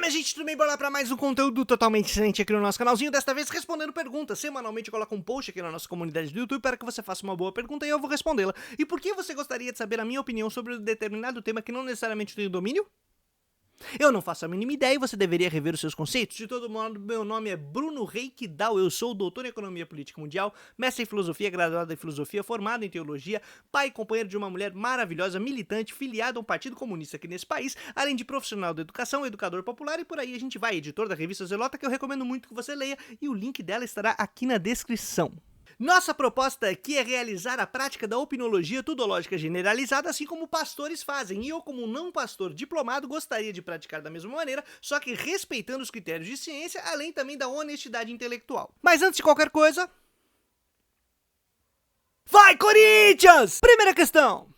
minha gente, tudo bem? Bora lá pra mais um conteúdo totalmente excelente aqui no nosso canalzinho. Desta vez respondendo perguntas. Semanalmente eu coloco um post aqui na nossa comunidade do YouTube para que você faça uma boa pergunta e eu vou respondê-la. E por que você gostaria de saber a minha opinião sobre um determinado tema que não necessariamente tem domínio? Eu não faço a mínima ideia e você deveria rever os seus conceitos. De todo modo, meu nome é Bruno Reikdal, eu sou doutor em Economia Política Mundial, mestre em Filosofia, graduado em Filosofia, formado em Teologia, pai e companheiro de uma mulher maravilhosa, militante, filiado a um partido comunista aqui nesse país, além de profissional da educação, educador popular e por aí a gente vai, editor da revista Zelota, que eu recomendo muito que você leia e o link dela estará aqui na descrição. Nossa proposta aqui é realizar a prática da opinologia tudológica generalizada, assim como pastores fazem, e eu, como não pastor diplomado, gostaria de praticar da mesma maneira, só que respeitando os critérios de ciência, além também da honestidade intelectual. Mas antes de qualquer coisa... Vai, Corinthians! Primeira questão!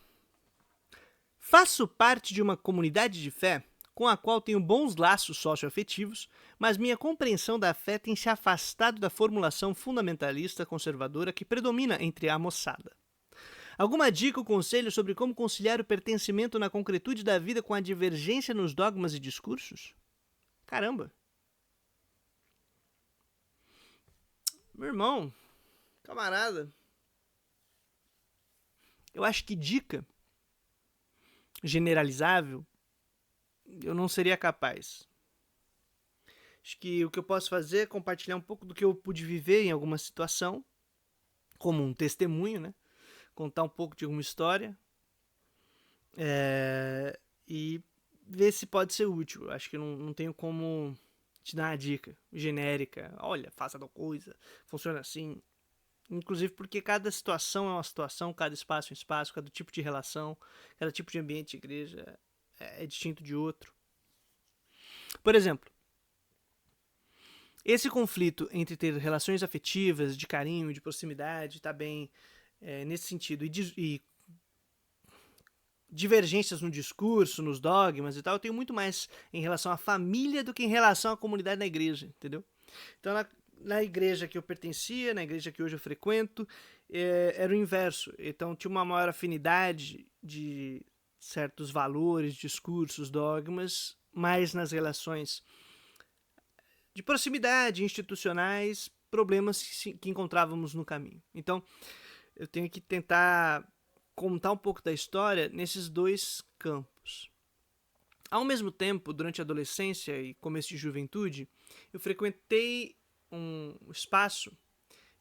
Faço parte de uma comunidade de fé com a qual tenho bons laços socioafetivos, mas minha compreensão da fé tem se afastado da formulação fundamentalista conservadora que predomina entre a moçada. Alguma dica ou conselho sobre como conciliar o pertencimento na concretude da vida com a divergência nos dogmas e discursos? Caramba! Meu irmão, camarada, eu acho que dica generalizável eu não seria capaz. Acho que o que eu posso fazer é compartilhar um pouco do que eu pude viver em alguma situação, como um testemunho, né? Contar um pouco de alguma história e ver se pode ser útil. Acho que não tenho como te dar uma dica genérica. Olha, faça tal coisa, funciona assim. Inclusive porque cada situação é uma situação, cada espaço é um espaço, cada tipo de relação, cada tipo de ambiente de igreja é distinto de outro. Por exemplo, esse conflito entre ter relações afetivas, de carinho, de proximidade, tá bem nesse sentido, e divergências no discurso, nos dogmas e tal, eu tenho muito mais em relação à família do que em relação à comunidade na igreja, entendeu? Então, na igreja que eu pertencia, na igreja que hoje eu frequento, era o inverso. Então, tinha uma maior afinidade de certos valores, discursos, dogmas, mais nas relações de proximidade, institucionais, problemas que encontrávamos no caminho. Então, eu tenho que tentar contar um pouco da história nesses dois campos. Ao mesmo tempo, durante a adolescência e começo de juventude, eu frequentei um espaço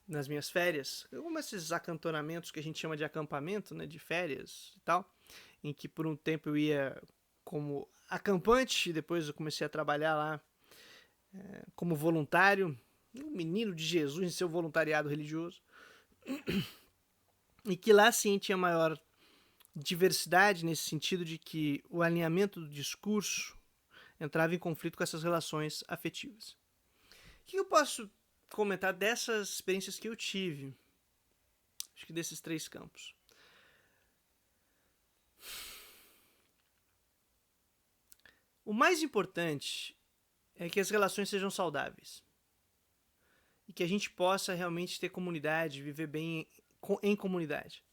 nas minhas férias, como esses acantonamentos que a gente chama de acampamento, né, de férias e tal, em que por um tempo eu ia como acampante e depois eu comecei a trabalhar lá como voluntário, um menino de Jesus em seu voluntariado religioso, e que lá sim tinha maior diversidade nesse sentido de que o alinhamento do discurso entrava em conflito com essas relações afetivas. O que eu posso comentar dessas experiências que eu tive? Acho que desses três campos. O mais importante é que as relações sejam saudáveis e que a gente possa realmente ter comunidade, viver bem em comunidade.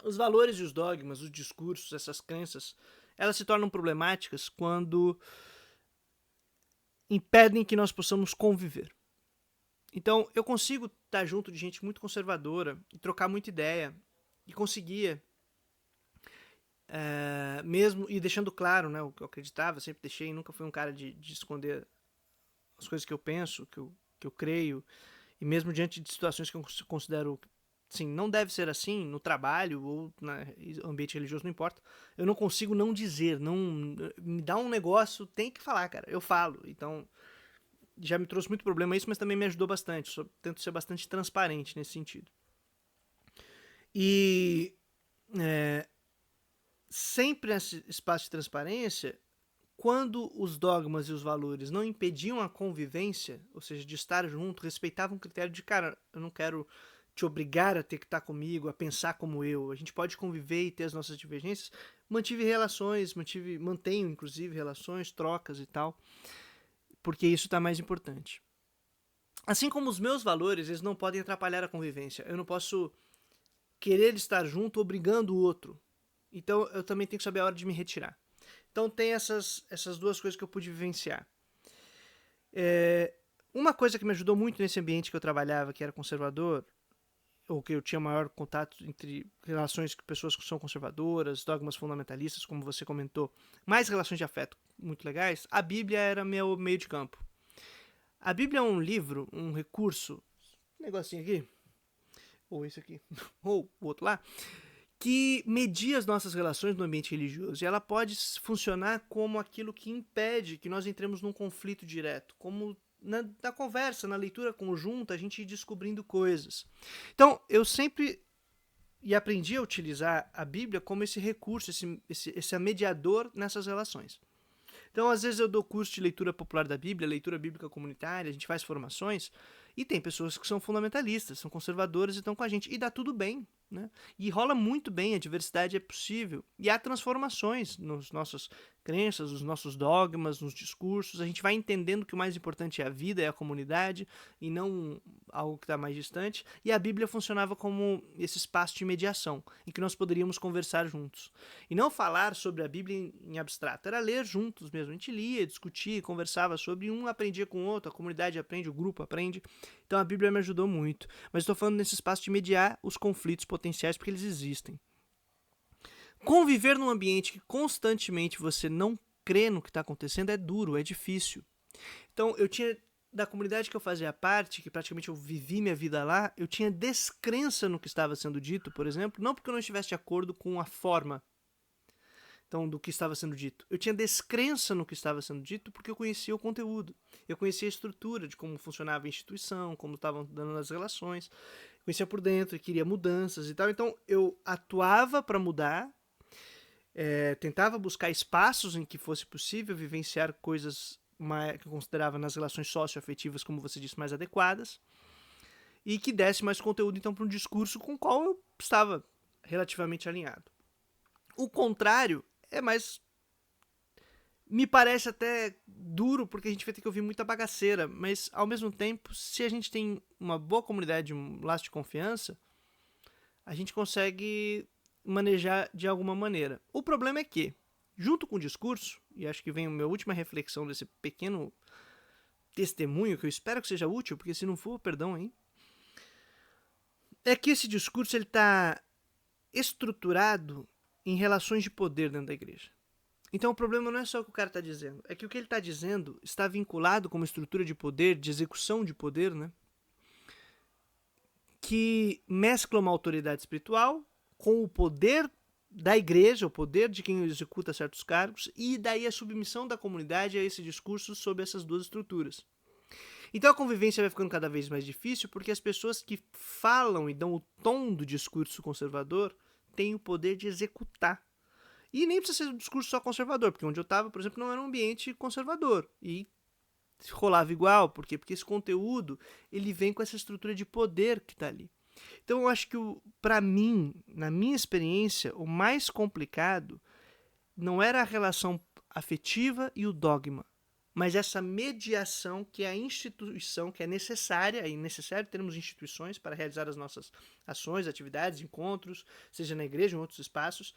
Os valores e os dogmas, os discursos, essas crenças, elas se tornam problemáticas quando impedem que nós possamos conviver. Então, eu consigo estar junto de gente muito conservadora e trocar muita ideia e conseguia, mesmo, e deixando claro, né, o que eu acreditava, sempre deixei, nunca fui um cara de esconder as coisas que eu penso, que eu creio, e mesmo diante de situações que eu considero, sim, não deve ser assim, no trabalho ou no ambiente religioso, não importa, eu não consigo não dizer, não me dá um negócio, tem que falar, cara, eu falo, então já me trouxe muito problema isso, mas também me ajudou bastante, tento ser bastante transparente nesse sentido. E sempre nesse espaço de transparência, quando os dogmas e os valores não impediam a convivência, ou seja, de estar junto, respeitavam o critério de, cara, eu não quero te obrigar a ter que estar comigo, a pensar como eu, a gente pode conviver e ter as nossas divergências, mantive relações, mantenho inclusive relações, trocas e tal, porque isso está mais importante. Assim como os meus valores, eles não podem atrapalhar a convivência, eu não posso querer estar junto obrigando o outro, então eu também tenho que saber a hora de me retirar. Então tem essas duas coisas que eu pude vivenciar. Uma coisa que me ajudou muito nesse ambiente que eu trabalhava, que era conservador, ou que eu tinha maior contato entre relações com pessoas que são conservadoras, dogmas fundamentalistas, como você comentou, mais relações de afeto muito legais, a Bíblia era meu meio de campo. A Bíblia é um livro, um recurso, um negocinho aqui, ou esse aqui, ou o outro lá, que media as nossas relações no ambiente religioso. E ela pode funcionar como aquilo que impede que nós entremos num conflito direto, como na conversa, na leitura conjunta, a gente ir descobrindo coisas. Então, eu sempre aprendi a utilizar a Bíblia como esse recurso, esse mediador nessas relações. Então, às vezes eu dou curso de leitura popular da Bíblia, leitura bíblica comunitária, a gente faz formações, e tem pessoas que são fundamentalistas, são conservadoras e estão com a gente, e dá tudo bem, né? E rola muito bem, a diversidade é possível, e há transformações nas nossas crenças, nos nossos dogmas, nos discursos, a gente vai entendendo que o mais importante é a vida, é a comunidade, e não algo que está mais distante, e a Bíblia funcionava como esse espaço de mediação, em que nós poderíamos conversar juntos. E não falar sobre a Bíblia em abstrato, era ler juntos mesmo, a gente lia, discutia, conversava sobre, um aprendia com o outro, a comunidade aprende, o grupo aprende. Então a Bíblia me ajudou muito, mas estou falando nesse espaço de mediar os conflitos potenciais, porque eles existem. Conviver num ambiente que constantemente você não crê no que está acontecendo é duro, é difícil. Então eu tinha, da comunidade que eu fazia parte, que praticamente eu vivi minha vida lá, eu tinha descrença no que estava sendo dito, por exemplo, não porque eu não estivesse de acordo com a forma do que estava sendo dito. Eu tinha descrença no que estava sendo dito porque eu conhecia o conteúdo. Eu conhecia a estrutura de como funcionava a instituição, como estavam dando as relações. Conhecia por dentro e queria mudanças e tal. Então eu atuava para mudar, tentava buscar espaços em que fosse possível vivenciar coisas que eu considerava nas relações socioafetivas, como você disse, mais adequadas, e que desse mais conteúdo então para um discurso com o qual eu estava relativamente alinhado. O contrário é mais, me parece até duro, porque a gente vai ter que ouvir muita bagaceira, mas ao mesmo tempo, se a gente tem uma boa comunidade, um laço de confiança, a gente consegue manejar de alguma maneira. O problema é que, junto com o discurso, e acho que vem a minha última reflexão desse pequeno testemunho, que eu espero que seja útil, porque se não for, perdão aí, é que esse discurso está estruturado em relações de poder dentro da igreja. Então o problema não é só o que o cara está dizendo, é que o que ele está dizendo está vinculado com uma estrutura de poder, de execução de poder, né? Que mescla uma autoridade espiritual com o poder da igreja, o poder de quem executa certos cargos, e daí a submissão da comunidade a esse discurso sob essas duas estruturas. Então a convivência vai ficando cada vez mais difícil porque as pessoas que falam e dão o tom do discurso conservador têm o poder de executar. E nem precisa ser um discurso só conservador, porque onde eu estava, por exemplo, não era um ambiente conservador. E rolava igual, por quê? Porque esse conteúdo ele vem com essa estrutura de poder que está ali. Então eu acho que, para mim, na minha experiência, o mais complicado não era a relação afetiva e o dogma, mas essa mediação que é a instituição, que é necessária, é necessário termos instituições para realizar as nossas ações, atividades, encontros, seja na igreja ou em outros espaços,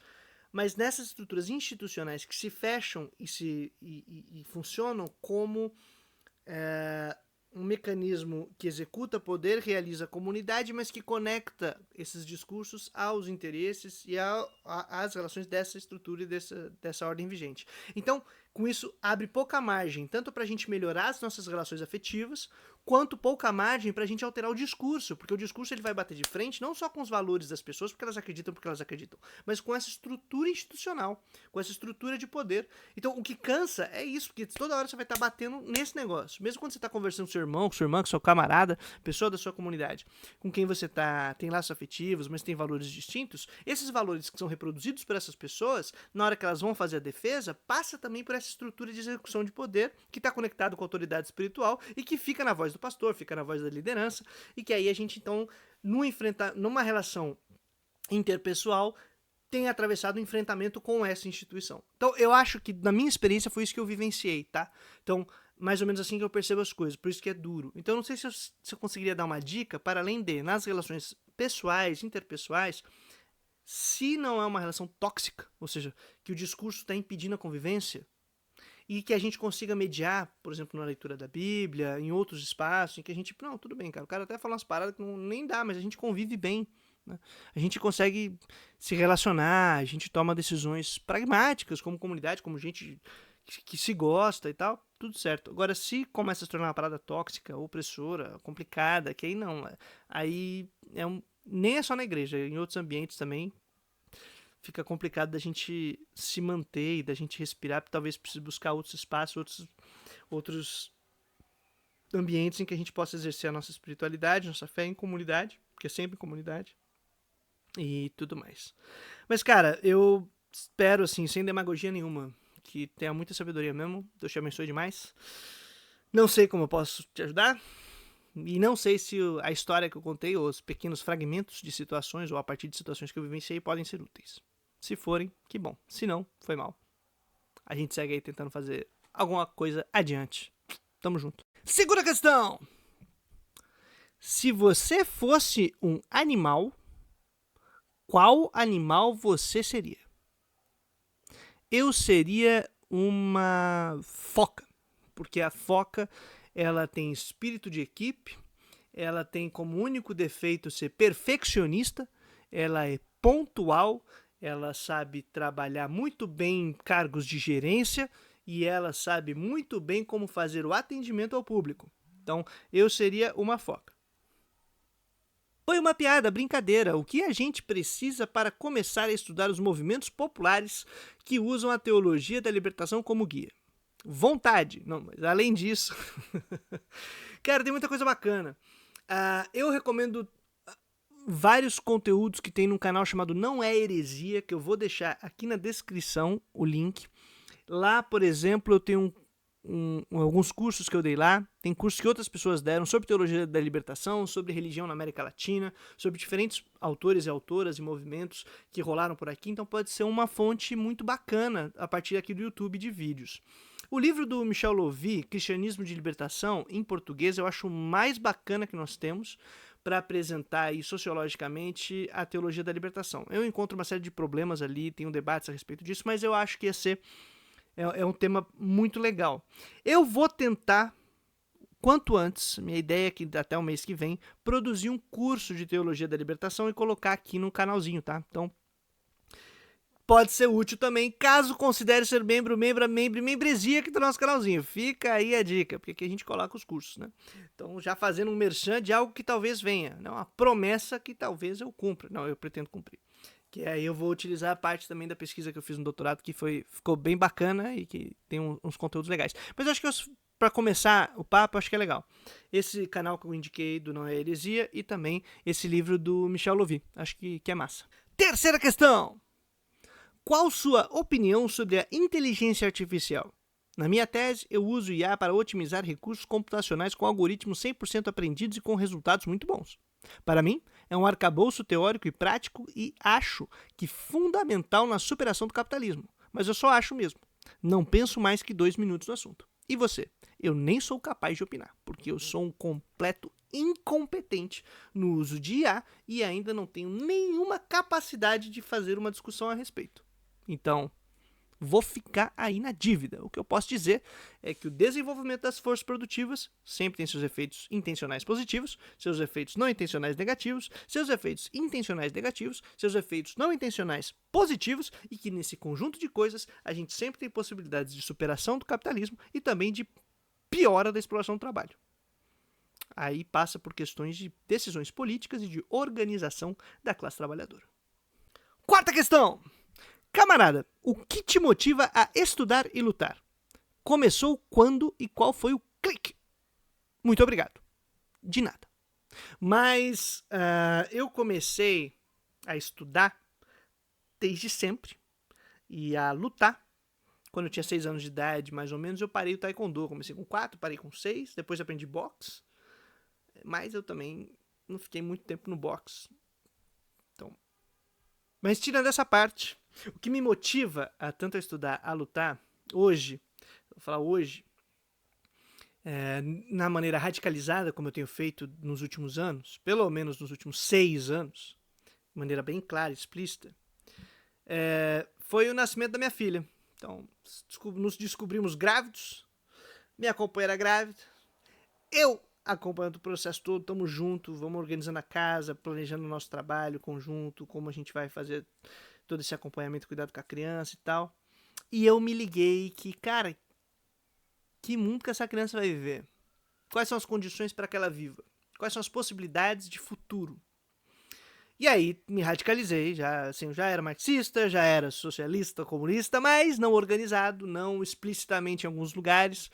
mas nessas estruturas institucionais que se fecham e funcionam como um mecanismo que executa poder, realiza a comunidade, mas que conecta esses discursos aos interesses e às relações dessa estrutura e dessa ordem vigente. Então, com isso, abre pouca margem, tanto para a gente melhorar as nossas relações afetivas, quanto pouca margem para a gente alterar o discurso, porque o discurso ele vai bater de frente não só com os valores das pessoas, porque elas acreditam, mas com essa estrutura institucional, com essa estrutura de poder. Então, o que cansa é isso, porque toda hora você vai estar batendo nesse negócio. Mesmo quando você está conversando com seu irmão, com sua irmã, com seu camarada, pessoa da sua comunidade, com quem você tem laços afetivos, mas tem valores distintos, esses valores que são reproduzidos por essas pessoas, na hora que elas vão fazer a defesa, passa também por essa estrutura de execução de poder que está conectado com a autoridade espiritual e que fica na voz do pastor, fica na voz da liderança, e que aí a gente então, numa relação interpessoal, tem atravessado o enfrentamento com essa instituição. Então eu acho que na minha experiência foi isso que eu vivenciei, tá? Então mais ou menos assim que eu percebo as coisas, por isso que é duro. Então não sei se eu conseguiria dar uma dica para além de, nas relações pessoais, interpessoais, Se não é uma relação tóxica, ou seja, que o discurso está impedindo a convivência, e que a gente consiga mediar, por exemplo, na leitura da Bíblia, em outros espaços, em que a gente, não, tudo bem, cara, o cara até fala umas paradas que não, nem dá, mas a gente convive bem, né? A gente consegue se relacionar, a gente toma decisões pragmáticas como comunidade, como gente que se gosta e tal, tudo certo. Agora, se começa a se tornar uma parada tóxica, opressora, complicada, que aí não, aí nem é só na igreja, em outros ambientes também, fica complicado da gente se manter e da gente respirar, porque talvez precise buscar outros espaços, outros ambientes em que a gente possa exercer a nossa espiritualidade, nossa fé em comunidade, porque é sempre em comunidade, e tudo mais. Mas, cara, eu espero, assim, sem demagogia nenhuma, que tenha muita sabedoria mesmo. Deus te abençoe demais. Não sei como eu posso te ajudar, e não sei se a história que eu contei, ou os pequenos fragmentos de situações, ou a partir de situações que eu vivenciei, podem ser úteis. Se forem, que bom. Se não, foi mal. A gente segue aí tentando fazer alguma coisa adiante. Tamo junto. Segunda questão. Se você fosse um animal, qual animal você seria? Eu seria uma foca, porque a foca ela tem espírito de equipe, ela tem como único defeito ser perfeccionista, ela é pontual, ela sabe trabalhar muito bem em cargos de gerência e ela sabe muito bem como fazer o atendimento ao público. Então, eu seria uma foca. Foi uma piada, brincadeira. O que a gente precisa para começar a estudar os movimentos populares que usam a teologia da libertação como guia? Vontade. Não, mas além disso... Cara, tem muita coisa bacana. Eu recomendo vários conteúdos que tem num canal chamado Não é Heresia, que eu vou deixar aqui na descrição o link. Lá, por exemplo, eu tenho alguns cursos que eu dei lá, tem cursos que outras pessoas deram sobre teologia da libertação, sobre religião na América Latina, sobre diferentes autores e autoras e movimentos que rolaram por aqui, então pode ser uma fonte muito bacana a partir aqui do YouTube de vídeos. O livro do Michel Louvi, Cristianismo de Libertação, em português, eu acho o mais bacana que nós temos para apresentar aí, sociologicamente a teologia da libertação. Eu encontro uma série de problemas ali, tenho debates a respeito disso, mas eu acho que ia ser um tema muito legal. Eu vou tentar, quanto antes, minha ideia é que até o mês que vem, produzir um curso de teologia da libertação e colocar aqui no canalzinho, tá? Então, pode ser útil também, caso considere ser membresia aqui do nosso canalzinho. Fica aí a dica, porque aqui a gente coloca os cursos, né? Então, já fazendo um merchan de algo que talvez venha, né? Uma promessa que talvez eu cumpra. Não, eu pretendo cumprir. Que aí eu vou utilizar a parte também da pesquisa que eu fiz no doutorado, que ficou bem bacana e que tem uns conteúdos legais. Mas eu acho que para começar o papo, acho que é legal. Esse canal que eu indiquei do Não é Heresia e também esse livro do Michel Louvi. Acho que é massa. Terceira questão. Qual sua opinião sobre a inteligência artificial? Na minha tese, eu uso IA para otimizar recursos computacionais com algoritmos 100% aprendidos e com resultados muito bons. Para mim, é um arcabouço teórico e prático e acho que fundamental na superação do capitalismo. Mas eu só acho mesmo. Não penso mais que 2 minutos no assunto. E você? Eu nem sou capaz de opinar, porque eu sou um completo incompetente no uso de IA e ainda não tenho nenhuma capacidade de fazer uma discussão a respeito. Então, vou ficar aí na dívida. O que eu posso dizer é que o desenvolvimento das forças produtivas sempre tem seus efeitos intencionais positivos, seus efeitos não intencionais negativos, seus efeitos intencionais negativos, seus efeitos não intencionais positivos, e que nesse conjunto de coisas a gente sempre tem possibilidades de superação do capitalismo e também de piora da exploração do trabalho. Aí passa por questões de decisões políticas e de organização da classe trabalhadora. Quarta questão. Camarada, o que te motiva a estudar e lutar? Começou quando e qual foi o clique? Muito obrigado. De nada. Mas eu comecei a estudar desde sempre e a lutar. Quando eu tinha 6 anos de idade, mais ou menos, eu parei o taekwondo. Comecei com 4, parei com 6, depois aprendi boxe. Mas eu também não fiquei muito tempo no boxe. Então, mas tirando essa parte, o que me motiva a tanto a estudar, a lutar, hoje, vou falar hoje, na maneira radicalizada, como eu tenho feito nos últimos anos, pelo menos nos últimos 6 anos, de maneira bem clara e explícita, foi o nascimento da minha filha. Então, nos descobrimos grávidos, minha companheira grávida, eu acompanhando o processo todo, estamos juntos, vamos organizando a casa, planejando o nosso trabalho conjunto, como a gente vai fazer todo esse acompanhamento, cuidado com a criança e tal. E eu me liguei que, cara, que mundo que essa criança vai viver? Quais são as condições para que ela viva? Quais são as possibilidades de futuro? E aí me radicalizei, já era marxista, já era socialista, comunista, mas não organizado, não explicitamente em alguns lugares.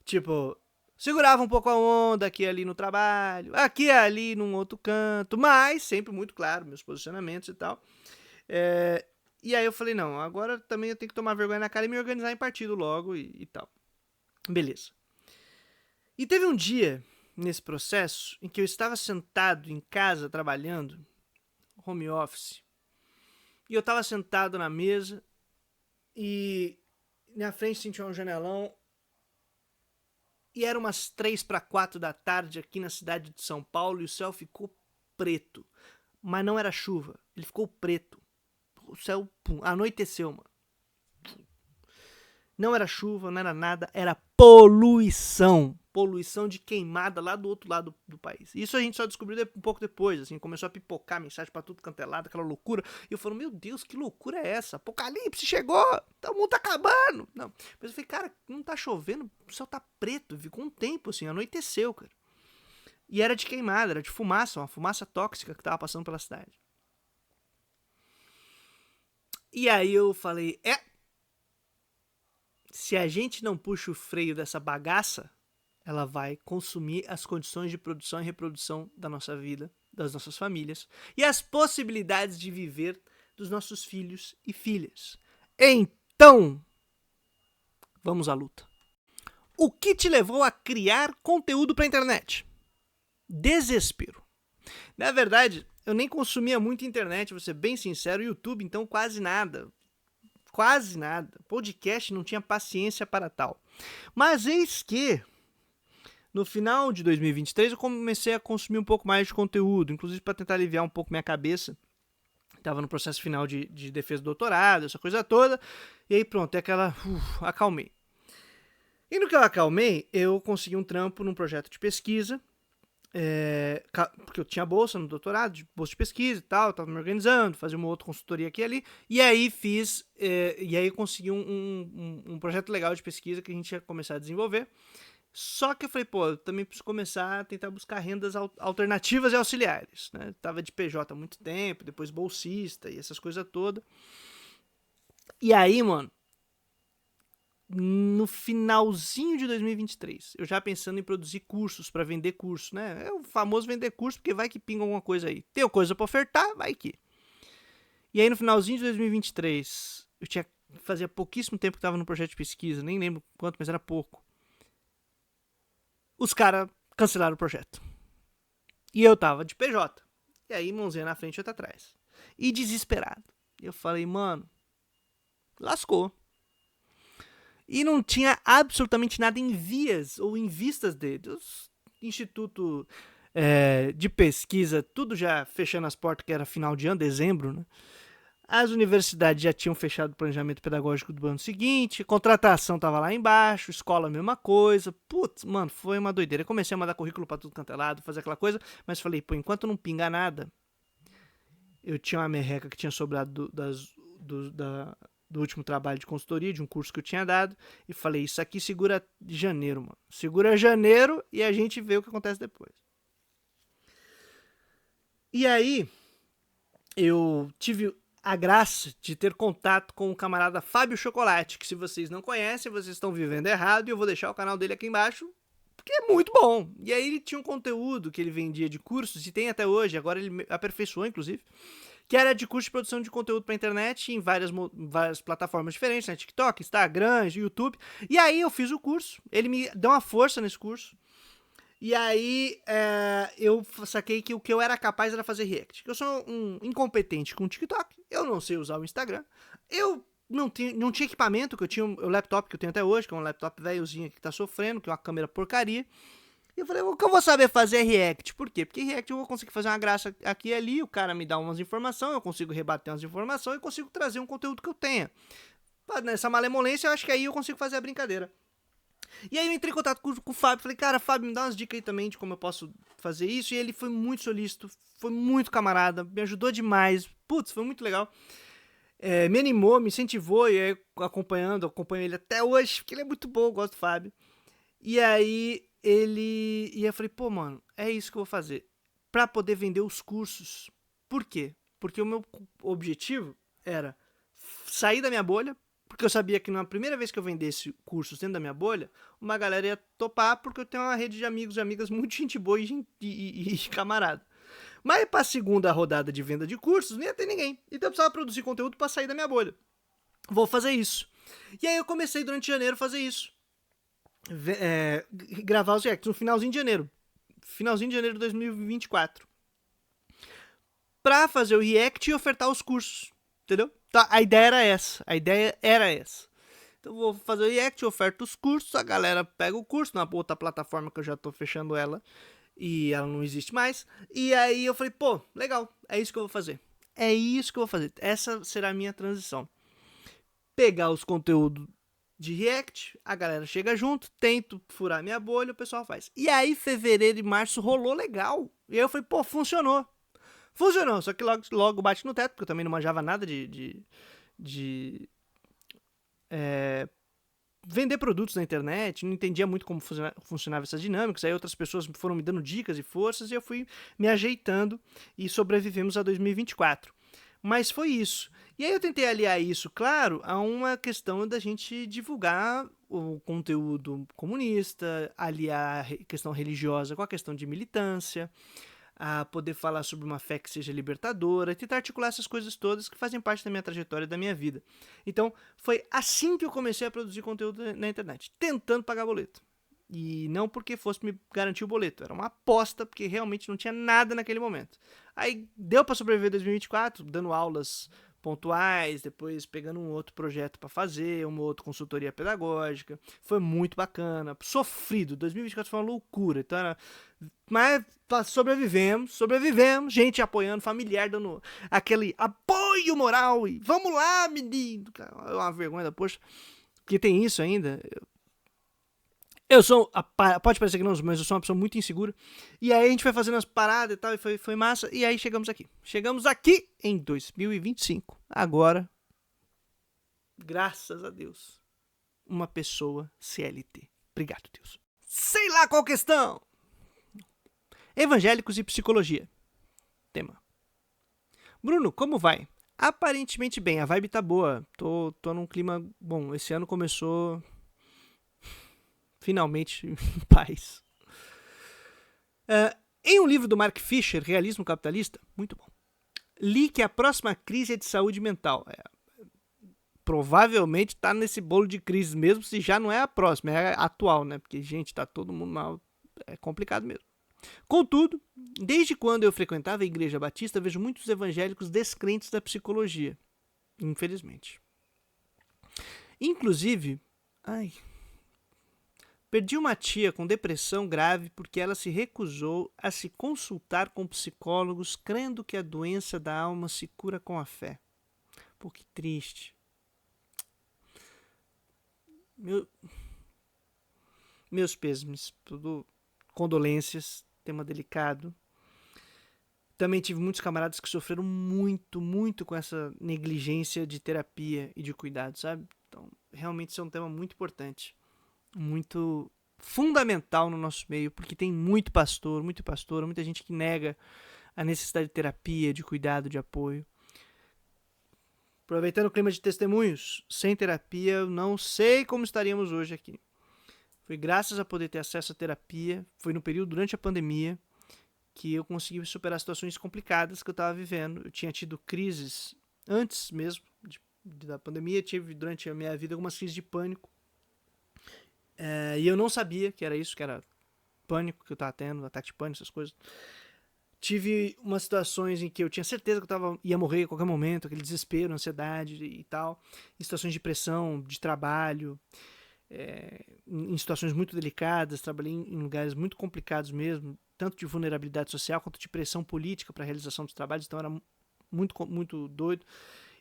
Tipo, segurava um pouco a onda aqui e ali no trabalho, aqui e ali num outro canto, mas sempre muito claro, meus posicionamentos e tal. E aí eu falei, não, agora também eu tenho que tomar vergonha na cara e me organizar em partido logo e tal. Beleza. E teve um dia nesse processo em que eu estava sentado em casa trabalhando, home office, e eu estava sentado na mesa e na frente tinha um janelão e era umas 3:04 da tarde aqui na cidade de São Paulo e o céu ficou preto, mas não era chuva, ele ficou preto. O céu, anoiteceu, mano. Não era chuva, não era nada, era poluição. Poluição de queimada lá do outro lado do país. Isso a gente só descobriu um pouco depois, assim, começou a pipocar mensagem pra tudo canto é lado, aquela loucura. E eu falo, meu Deus, que loucura é essa? Apocalipse chegou, o mundo tá acabando. Não. Mas eu falei, cara, não tá chovendo, o céu tá preto, ficou um tempo assim, anoiteceu, cara. E era de queimada, era de fumaça, uma fumaça tóxica que tava passando pela cidade. E aí eu falei, se a gente não puxa o freio dessa bagaça, ela vai consumir as condições de produção e reprodução da nossa vida, das nossas famílias e as possibilidades de viver dos nossos filhos e filhas. Então, vamos à luta. O que te levou a criar conteúdo para a internet? Desespero. Na verdade, eu nem consumia muito internet, vou ser bem sincero, YouTube então quase nada. Quase nada. Podcast não tinha paciência para tal. Mas eis que no final de 2023 eu comecei a consumir um pouco mais de conteúdo, inclusive para tentar aliviar um pouco minha cabeça. Estava no processo final de defesa do doutorado, essa coisa toda. E aí pronto, é aquela... acalmei. E no que eu acalmei, eu consegui um trampo num projeto de pesquisa, porque eu tinha bolsa no doutorado, bolsa de pesquisa e tal, estava me organizando, fazia uma outra consultoria aqui e ali, e aí e aí eu consegui um projeto legal de pesquisa que a gente ia começar a desenvolver. Só que eu falei, eu também preciso começar a tentar buscar rendas alternativas e auxiliares, né? Tava de PJ há muito tempo, depois bolsista e essas coisas todas. E aí, mano, no finalzinho de 2023, eu já pensando em produzir cursos para vender curso, né? É o famoso vender curso, porque vai que pinga alguma coisa aí. Tem coisa para ofertar, vai que. E aí no finalzinho de 2023, fazia pouquíssimo tempo que estava no projeto de pesquisa, nem lembro quanto, mas era pouco. Os caras cancelaram o projeto. E eu tava de PJ. E aí, mãozinha na frente e outra atrás. E desesperado. Eu falei, mano, lascou. E não tinha absolutamente nada em vias ou em vistas dele. Os instituto de pesquisa, tudo já fechando as portas, que era final de ano, dezembro, né? As universidades já tinham fechado o planejamento pedagógico do ano seguinte, contratação tava lá embaixo, escola a mesma coisa. Putz, mano, foi uma doideira. Eu comecei a mandar currículo pra tudo quanto é lado, fazer aquela coisa, mas falei, enquanto não pinga nada, eu tinha uma merreca que tinha sobrado do último trabalho de consultoria, de um curso que eu tinha dado, e falei, isso aqui segura janeiro, mano. Segura janeiro e a gente vê o que acontece depois. E aí, eu tive a graça de ter contato com o camarada Fábio Chocolate, que se vocês não conhecem, vocês estão vivendo errado, e eu vou deixar o canal dele aqui embaixo, porque é muito bom. E aí ele tinha um conteúdo que ele vendia de cursos, e tem até hoje, agora ele aperfeiçoou, inclusive, que era de curso de produção de conteúdo para internet em várias plataformas diferentes, né? TikTok, Instagram, YouTube. E aí eu fiz o curso, ele me deu uma força nesse curso. E aí eu saquei que o que eu era capaz era fazer react. Eu sou um incompetente com o TikTok, eu não sei usar o Instagram, eu não tinha equipamento, que eu tinha o laptop que eu tenho até hoje, que é um laptop velhozinho que tá sofrendo, que é uma câmera porcaria. E eu falei, o que eu vou saber fazer é React. Por quê? Porque React eu vou conseguir fazer uma graça aqui e ali, o cara me dá umas informações, eu consigo rebater umas informações e consigo trazer um conteúdo que eu tenha. Nessa malemolência, eu acho que aí eu consigo fazer a brincadeira. E aí eu entrei em contato com o Fábio, falei, cara, Fábio, me dá umas dicas aí também de como eu posso fazer isso. E ele foi muito solícito, foi muito camarada, me ajudou demais. Putz, foi muito legal. Me animou, me incentivou, e aí acompanho ele até hoje, porque ele é muito bom, eu gosto do Fábio. E aí e eu falei, pô, mano, é isso que eu vou fazer. Pra poder vender os cursos. Por quê? Porque o meu objetivo era sair da minha bolha, porque eu sabia que na primeira vez que eu vendesse cursos dentro da minha bolha, uma galera ia topar, porque eu tenho uma rede de amigos e amigas muito gente boa e camarada. Mas para a segunda rodada de venda de cursos, não ia ter ninguém. Então eu precisava produzir conteúdo para sair da minha bolha. Vou fazer isso. E aí eu comecei durante janeiro a fazer isso. Gravar os reacts no finalzinho de janeiro. Finalzinho de janeiro de 2024. Pra fazer o react e ofertar os cursos. Entendeu? Tá, a ideia era essa. Então eu vou fazer o react, oferto os cursos, a galera pega o curso na outra plataforma que eu já tô fechando ela e ela não existe mais. E aí eu falei, pô, legal, é isso que eu vou fazer. É isso que eu vou fazer. Essa será a minha transição. Pegar os conteúdos de React, a galera chega junto, tento furar minha bolha, o pessoal faz. E aí fevereiro e março rolou legal. E aí eu falei, pô, funcionou. Funcionou, só que logo bate no teto, porque eu também não manjava nada de vender produtos na internet, não entendia muito como funcionava essas dinâmicas, aí outras pessoas foram me dando dicas e forças e eu fui me ajeitando e sobrevivemos a 2024. Mas foi isso. E aí eu tentei aliar isso, claro, a uma questão da gente divulgar o conteúdo comunista, aliar a questão religiosa com a questão de militância, a poder falar sobre uma fé que seja libertadora, tentar articular essas coisas todas que fazem parte da minha trajetória e da minha vida. Então, foi assim que eu comecei a produzir conteúdo na internet, tentando pagar boleto. E não porque fosse me garantir o boleto, era uma aposta, porque realmente não tinha nada naquele momento. Aí deu para sobreviver 2024, dando aulas pontuais, depois pegando um outro projeto para fazer, uma outra consultoria pedagógica. Foi muito bacana, sofrido. 2024 foi uma loucura. Então era... Mas sobrevivemos, gente apoiando, familiar dando aquele apoio moral e vamos lá, menino. É uma vergonha da poxa, porque tem isso ainda. Eu sou, pode parecer que não, mas eu sou uma pessoa muito insegura. E aí a gente foi fazendo as paradas e tal, e foi massa. E aí chegamos aqui. Chegamos aqui em 2025. Agora, graças a Deus, uma pessoa CLT. Obrigado, Deus. Sei lá qual questão. Evangélicos e psicologia. Tema. Bruno, como vai? Aparentemente bem, a vibe tá boa. Tô num clima bom. Esse ano começou... finalmente em paz. Em um livro do Mark Fisher, Realismo Capitalista, muito bom, li que a próxima crise é de saúde mental. Provavelmente está nesse bolo de crise mesmo, se já não é a próxima, é a atual, né? Porque, gente, tá todo mundo mal, é complicado mesmo. Contudo, desde quando eu frequentava a Igreja Batista, vejo muitos evangélicos descrentes da psicologia, infelizmente. Inclusive, perdi uma tia com depressão grave porque ela se recusou a se consultar com psicólogos, crendo que a doença da alma se cura com a fé. Pô, que triste. Meus pêsames, tudo condolências, tema delicado. Também tive muitos camaradas que sofreram muito, muito com essa negligência de terapia e de cuidado, sabe? Então, realmente isso é um tema muito importante. Muito fundamental no nosso meio, porque tem muito pastor, muita gente que nega a necessidade de terapia, de cuidado, de apoio. Aproveitando o clima de testemunhos, sem terapia eu não sei como estaríamos hoje aqui. Foi graças a poder ter acesso à terapia, foi no período durante a pandemia que eu consegui superar situações complicadas que eu estava vivendo. Eu tinha tido crises antes mesmo da pandemia, tive durante a minha vida algumas crises de pânico. E eu não sabia que era isso, que era pânico que eu estava tendo, ataque de pânico, essas coisas. Tive umas situações em que eu tinha certeza que eu ia morrer a qualquer momento, aquele desespero, ansiedade e tal. Em situações de pressão, de trabalho. em situações muito delicadas, trabalhei em lugares muito complicados mesmo, tanto de vulnerabilidade social quanto de pressão política para a realização dos trabalhos, então era muito doido.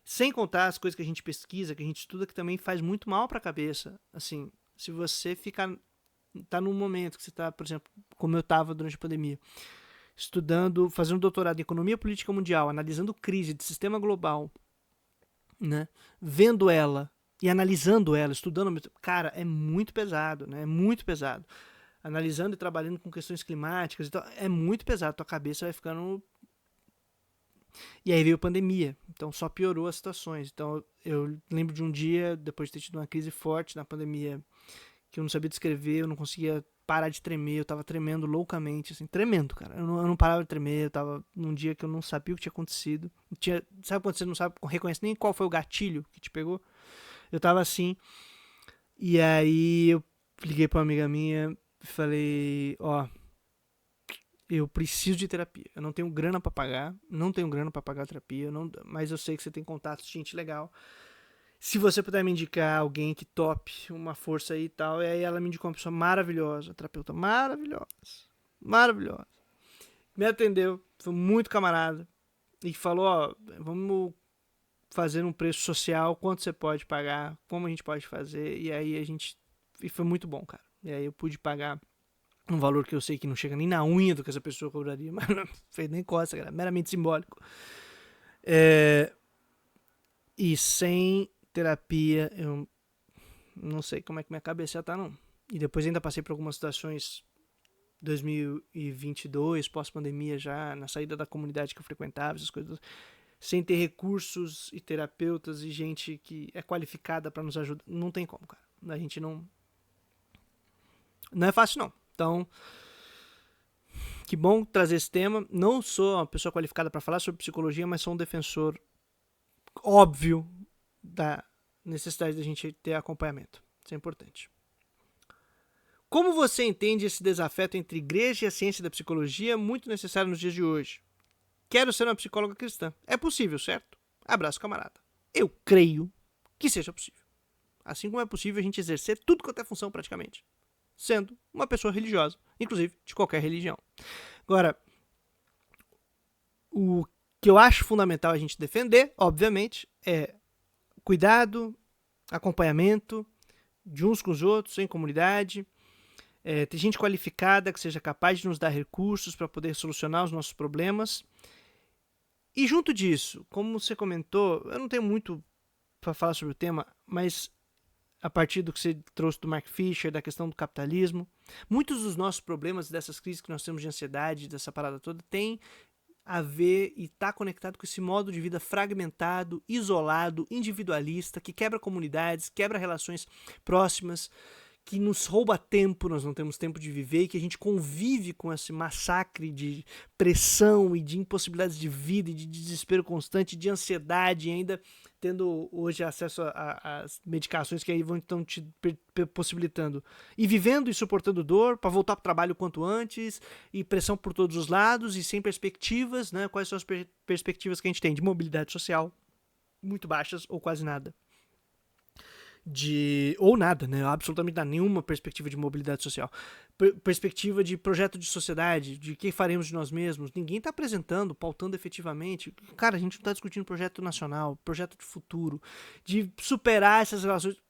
Sem contar as coisas que a gente pesquisa, que a gente estuda, que também faz muito mal para a cabeça. Assim, se você tá num momento que você tá, por exemplo, como eu estava durante a pandemia, estudando, fazendo doutorado em economia política mundial, analisando crise de sistema global, né? Vendo ela e analisando ela, estudando, cara, é muito pesado, né? É muito pesado. Analisando e trabalhando com questões climáticas, então é muito pesado. Tua cabeça vai ficando. E aí veio a pandemia, então só piorou as situações. Então eu lembro de um dia, depois de ter tido uma crise forte na pandemia, que eu não sabia descrever, eu não conseguia parar de tremer, eu tava tremendo loucamente, assim, tremendo, cara. Eu não parava de tremer, eu tava num dia que eu não sabia o que tinha acontecido. Sabe quando você não sabe, reconhece nem qual foi o gatilho que te pegou? Eu tava assim, e aí eu liguei pra uma amiga minha e falei, ó, eu preciso de terapia. Eu não tenho grana pra pagar, a terapia, mas eu sei que você tem contatos de gente legal. Se você puder me indicar alguém que tope uma força aí e tal. E aí ela me indicou uma pessoa maravilhosa, terapeuta maravilhosa. Me atendeu, foi muito camarada. E falou, ó, vamos fazer um preço social, quanto você pode pagar, como a gente pode fazer. E aí e foi muito bom, cara. E aí eu pude pagar um valor que eu sei que não chega nem na unha do que essa pessoa cobraria, mas não fez nem costa, cara, meramente simbólico. E sem terapia, eu não sei como é que minha cabeça tá, não. E depois ainda passei por algumas situações 2022, pós-pandemia já, na saída da comunidade que eu frequentava, essas coisas, sem ter recursos e terapeutas e gente que é qualificada para nos ajudar. Não tem como, cara. A gente não é fácil, não. Então, que bom trazer esse tema. Não sou uma pessoa qualificada para falar sobre psicologia, mas sou um defensor óbvio da necessidade da gente ter acompanhamento. Isso é importante. Como você entende esse desafeto entre igreja e a ciência da psicologia, muito necessário nos dias de hoje? Quero ser uma psicóloga cristã. É possível, certo? Abraço, camarada. Eu creio que seja possível. Assim como é possível a gente exercer tudo quanto é função praticamente, sendo uma pessoa religiosa, inclusive de qualquer religião. Agora, o que eu acho fundamental a gente defender, obviamente, é cuidado, acompanhamento de uns com os outros, em comunidade, ter gente qualificada que seja capaz de nos dar recursos para poder solucionar os nossos problemas. E junto disso, como você comentou, eu não tenho muito para falar sobre o tema, mas a partir do que você trouxe do Mark Fisher, da questão do capitalismo, muitos dos nossos problemas, dessas crises que nós temos de ansiedade, dessa parada toda, tem a ver e está conectado com esse modo de vida fragmentado, isolado, individualista, que quebra comunidades, quebra relações próximas, que nos rouba tempo, nós não temos tempo de viver, e que a gente convive com esse massacre de pressão e de impossibilidades de vida e de desespero constante, de ansiedade, e ainda tendo hoje acesso às medicações que aí vão então te possibilitando. E vivendo e suportando dor para voltar para o trabalho o quanto antes, e pressão por todos os lados, e sem perspectivas, né? Quais são as perspectivas que a gente tem de mobilidade social? Muito baixas ou quase nada. Ou nada, né? Absolutamente nenhuma perspectiva de mobilidade social. Perspectiva de projeto de sociedade, de que faremos de nós mesmos. Ninguém está apresentando, pautando efetivamente. Cara, a gente não está discutindo projeto nacional, projeto de futuro, de superar essas relações.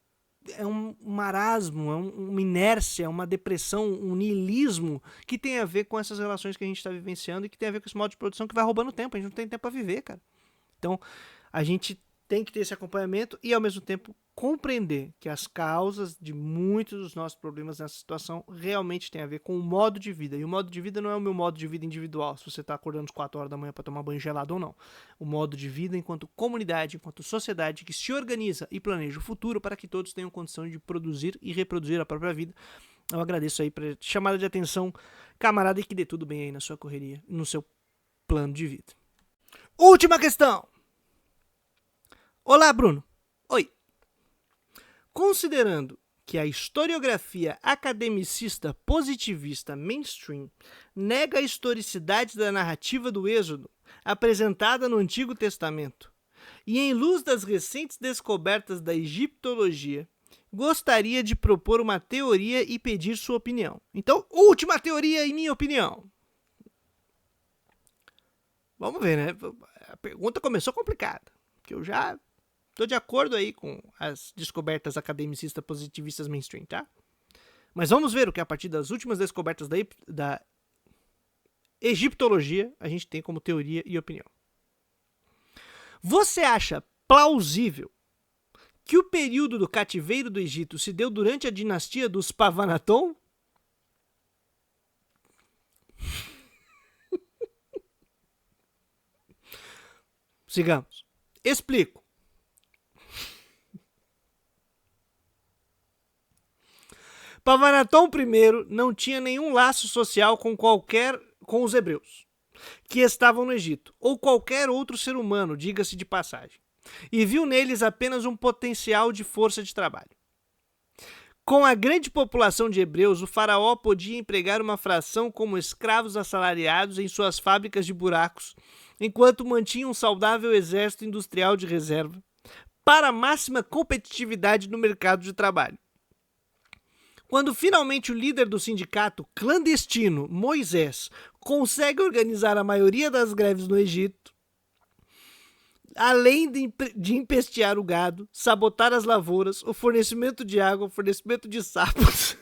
É um marasmo, é uma inércia, uma depressão, um niilismo que tem a ver com essas relações que a gente está vivenciando e que tem a ver com esse modo de produção que vai roubando tempo. A gente não tem tempo para viver, cara. Então, a gente tem que ter esse acompanhamento e, ao mesmo tempo, compreender que as causas de muitos dos nossos problemas nessa situação realmente têm a ver com o modo de vida. E o modo de vida não é o meu modo de vida individual, se você está acordando às 4 horas da manhã para tomar banho gelado ou não. O modo de vida enquanto comunidade, enquanto sociedade que se organiza e planeja o futuro para que todos tenham condição de produzir e reproduzir a própria vida. Eu agradeço aí por chamada de atenção, camarada, e que dê tudo bem aí na sua correria, no seu plano de vida. Última questão! Olá, Bruno. Oi. Considerando que a historiografia academicista positivista mainstream nega a historicidade da narrativa do Êxodo apresentada no Antigo Testamento, e em luz das recentes descobertas da egiptologia, gostaria de propor uma teoria e pedir sua opinião. Então, última teoria e minha opinião. Vamos ver, né? A pergunta começou complicada, porque eu já estou de acordo aí com as descobertas academicistas positivistas mainstream, tá? Mas vamos ver o que a partir das últimas descobertas da egiptologia a gente tem como teoria e opinião. Você acha plausível que o período do cativeiro do Egito se deu durante a dinastia dos Pavanaton? Sigamos. Explico. Pavanaton I não tinha nenhum laço social com os hebreus que estavam no Egito, ou qualquer outro ser humano, diga-se de passagem, e viu neles apenas um potencial de força de trabalho. Com a grande população de hebreus, o faraó podia empregar uma fração como escravos assalariados em suas fábricas de buracos, enquanto mantinha um saudável exército industrial de reserva, para a máxima competitividade no mercado de trabalho. Quando finalmente o líder do sindicato clandestino, Moisés, consegue organizar a maioria das greves no Egito, além de empestear o gado, sabotar as lavouras, o fornecimento de água, o fornecimento de sapos,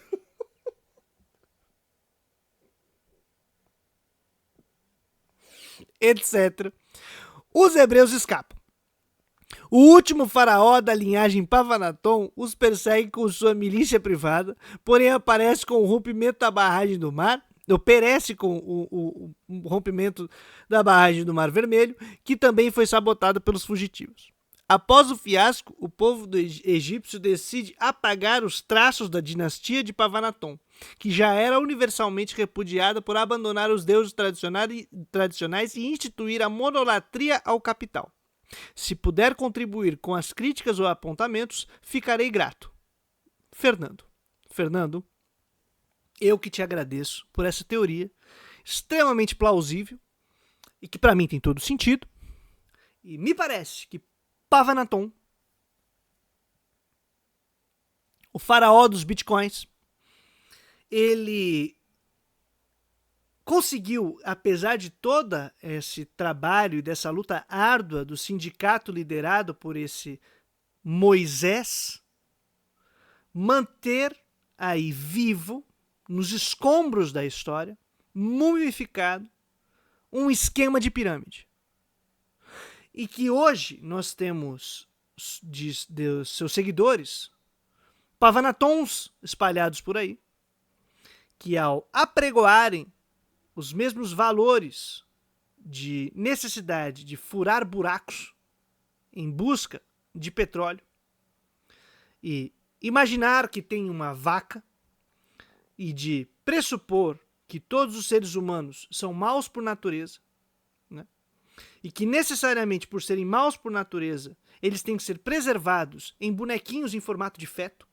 etc., os hebreus escapam. O último faraó da linhagem Pavanaton os persegue com sua milícia privada, porém aparece com o rompimento da barragem do mar, ou perece com o rompimento da barragem do Mar Vermelho, que também foi sabotado pelos fugitivos. Após o fiasco, o povo egípcio decide apagar os traços da dinastia de Pavanaton, que já era universalmente repudiada por abandonar os deuses tradicionais e instituir a monolatria ao capital. Se puder contribuir com as críticas ou apontamentos, ficarei grato. Fernando. Fernando, eu que te agradeço por essa teoria extremamente plausível e que para mim tem todo sentido. E me parece que Pavanaton, o faraó dos bitcoins, ele conseguiu, apesar de todo esse trabalho e dessa luta árdua do sindicato liderado por esse Moisés, manter aí vivo, nos escombros da história, mumificado, um esquema de pirâmide. E que hoje nós temos de seus seguidores, Pavanatons espalhados por aí, que ao apregoarem os mesmos valores de necessidade de furar buracos em busca de petróleo e imaginar que tem uma vaca e de pressupor que todos os seres humanos são maus por natureza, né? E que necessariamente por serem maus por natureza eles têm que ser preservados em bonequinhos em formato de feto.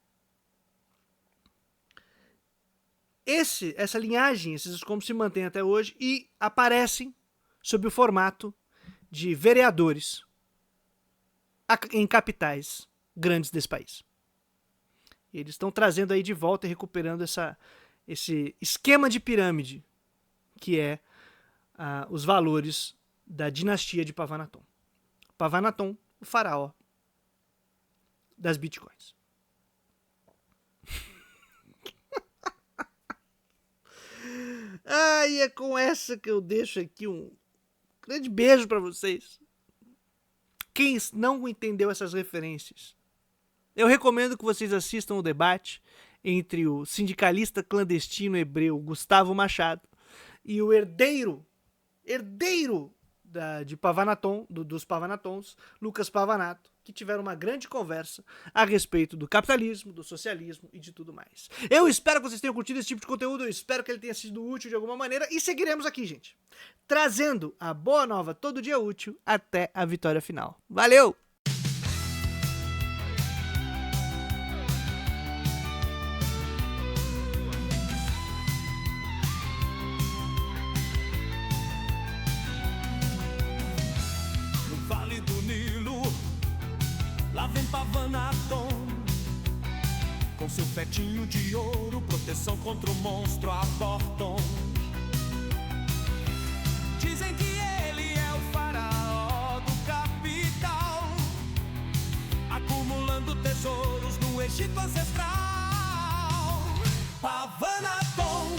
Essa linhagem, esses escombros se mantêm até hoje e aparecem sob o formato de vereadores em capitais grandes desse país. E eles estão trazendo aí de volta e recuperando esse esquema de pirâmide que é os valores da dinastia de Pavanaton. Pavanaton, o faraó das bitcoins. E é com essa que eu deixo aqui um grande beijo para vocês. Quem não entendeu essas referências, eu recomendo que vocês assistam o debate entre o sindicalista clandestino hebreu Gustavo Machado e o herdeiro de Pavanaton, dos Pavanatons, Lucas Pavanato, que tiveram uma grande conversa a respeito do capitalismo, do socialismo e de tudo mais. Eu espero que vocês tenham curtido esse tipo de conteúdo, eu espero que ele tenha sido útil de alguma maneira e seguiremos aqui, gente, trazendo a boa nova todo dia útil até a vitória final. Valeu! Lá vem Pavanaton, com seu fetinho de ouro, proteção contra o monstro Aborton. Dizem que ele é o faraó do capital, acumulando tesouros no Egito ancestral. Pavanaton,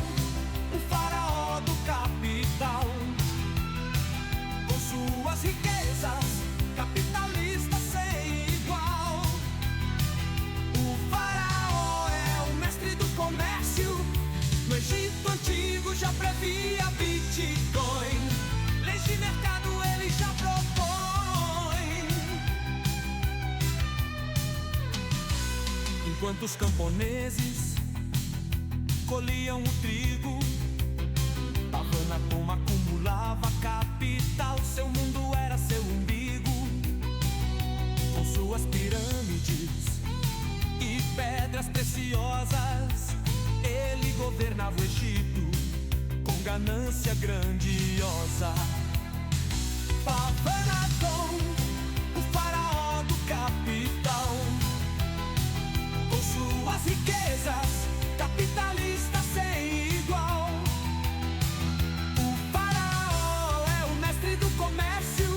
o faraó do capital, com suas riquezas, capitalista sem igual. O faraó é o mestre do comércio, no Egito antigo já previa Bitcoin. Leis de mercado ele já propõe. Enquanto os camponeses colhiam o trigo, Pavanaton acumulava capital. Seu mundo era seu umbigo, com suas pirâmides e pedras preciosas. Ele governava o Egito com ganância grandiosa. Pavanaton, o faraó do capital, com suas riquezas, capitalista sem igual. O faraó é o mestre do comércio,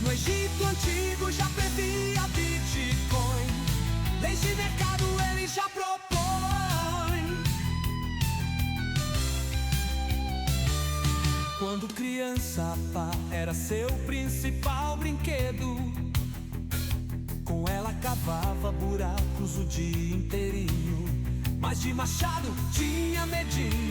no Egito antigo já previa Bitcoin. Leis de mercado ele já propõe. Quando criança, pá era seu principal brinquedo. Com ela cavava buracos o dia inteirinho, mas de machado tinha medinho.